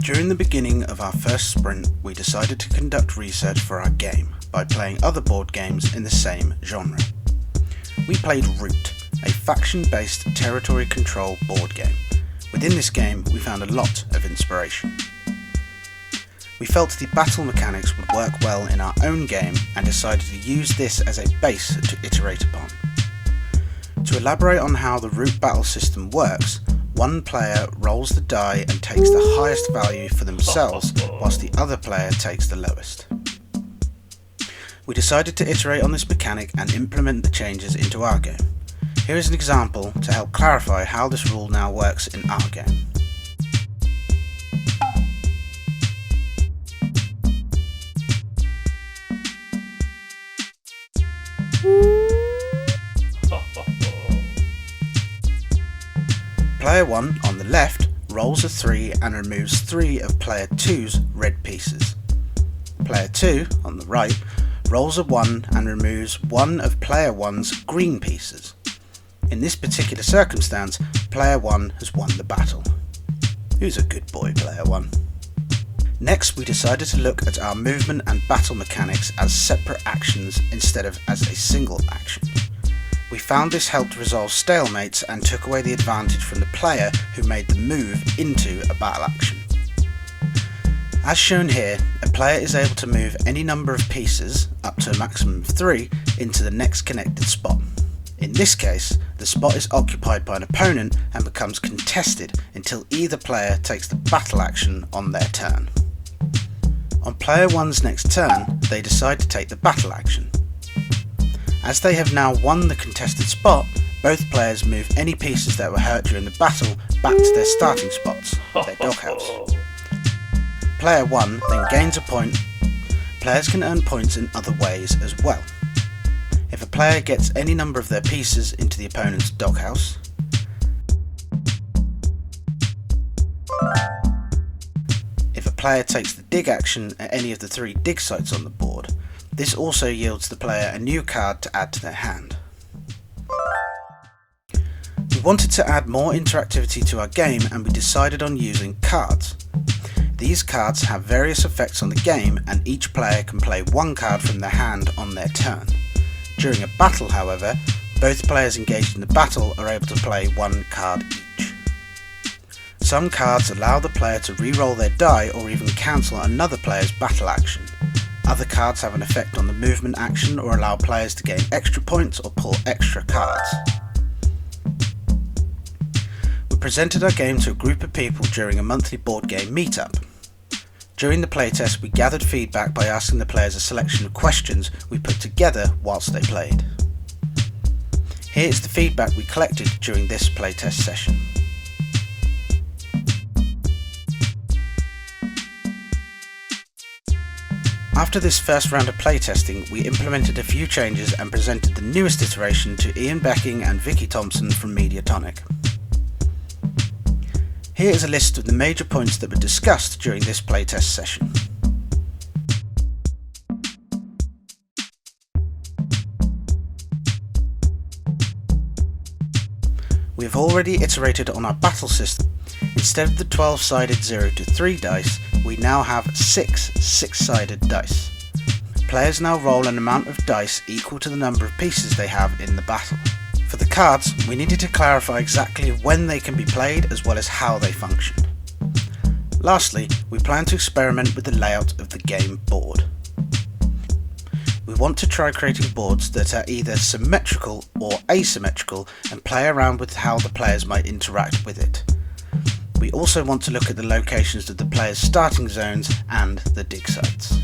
During the beginning of our first sprint, we decided to conduct research for our game by playing other board games in the same genre. We played Root, a faction-based territory control board game. Within this game, we found a lot of inspiration. We felt the battle mechanics would work well in our own game and decided to use this as a base to iterate upon. To elaborate on how the Root battle system works, one player rolls the die and takes the highest value for themselves, whilst the other player takes the lowest. We decided to iterate on this mechanic and implement the changes into our game. Here is an example to help clarify how this rule now works in our game. Player 1 on the left rolls a 3 and removes 3 of player 2's red pieces. Player 2 on the right rolls a 1 and removes 1 of player 1's green pieces. In this particular circumstance, player 1 has won the battle. Who's a good boy, player 1? Next, we decided to look at our movement and battle mechanics as separate actions instead of as a single action. We found this helped resolve stalemates and took away the advantage from the player who made the move into a battle action. As shown here, a player is able to move any number of pieces, up to a maximum of 3, into the next connected spot. In this case, the spot is occupied by an opponent and becomes contested until either player takes the battle action on their turn. On player 1's next turn, they decide to take the battle action. As they have now won the contested spot, both players move any pieces that were hurt during the battle back to their starting spots, their doghouse. Player 1 then gains a point. Players can earn points in other ways as well. If a player gets any number of their pieces into the opponent's doghouse, if a player takes the dig action at any of the 3 dig sites on the board, this also yields the player a new card to add to their hand. We wanted to add more interactivity to our game and we decided on using cards. These cards have various effects on the game and each player can play 1 card from their hand on their turn. During a battle, however, both players engaged in the battle are able to play 1 card each. Some cards allow the player to re-roll their die or even cancel another player's battle action. Other cards have an effect on the movement action or allow players to gain extra points or pull extra cards. We presented our game to a group of people during a monthly board game meetup. During the playtest, we gathered feedback by asking the players a selection of questions we put together whilst they played. Here is the feedback we collected during this playtest session. After this first round of playtesting, we implemented a few changes and presented the newest iteration to Ian Becking and Vicky Thompson from Mediatonic. Here is a list of the major points that were discussed during this playtest session. We have already iterated on our battle system. Instead of the 12-sided 0 to 3 dice, we now have 6 6-sided dice. Players now roll an amount of dice equal to the number of pieces they have in the battle. For the cards, we needed to clarify exactly when they can be played as well as how they function. Lastly, we plan to experiment with the layout of the game board. We want to try creating boards that are either symmetrical or asymmetrical and play around with how the players might interact with it. We also want to look at the locations of the players' starting zones and the dig sites.